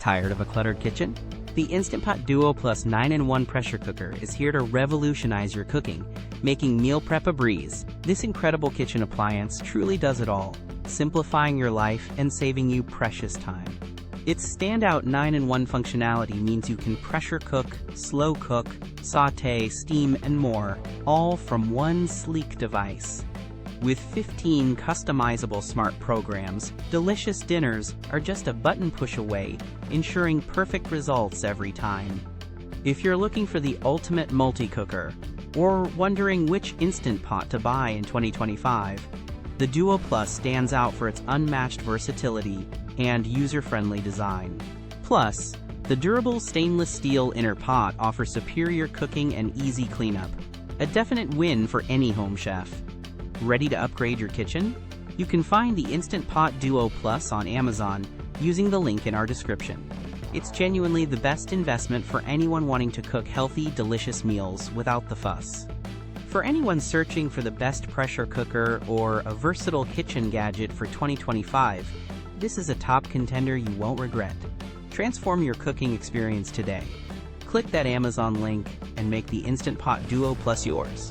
Tired of a cluttered kitchen? The Instant Pot Duo Plus 9-in-1 pressure cooker is here to revolutionize your cooking, making meal prep a breeze. This incredible kitchen appliance truly does it all, simplifying your life and saving you precious time. Its standout 9-in-1 functionality means you can pressure cook, slow cook, sauté, steam, and more, all from one sleek device. With 15 customizable smart programs, delicious dinners are just a button push away, ensuring perfect results every time. If you're looking for the ultimate multi-cooker, or wondering which Instant Pot to buy in 2025, the Duo Plus stands out for its unmatched versatility and user-friendly design. Plus, the durable stainless steel inner pot offers superior cooking and easy cleanup, a definite win for any home chef. Ready to upgrade your kitchen? You can find the Instant Pot Duo Plus on Amazon using the link in our description. It's genuinely the best investment for anyone wanting to cook healthy, delicious meals without the fuss. For anyone searching for the best pressure cooker or a versatile kitchen gadget for 2025, this is a top contender you won't regret. Transform your cooking experience today. Click that Amazon link and make the Instant Pot Duo Plus yours.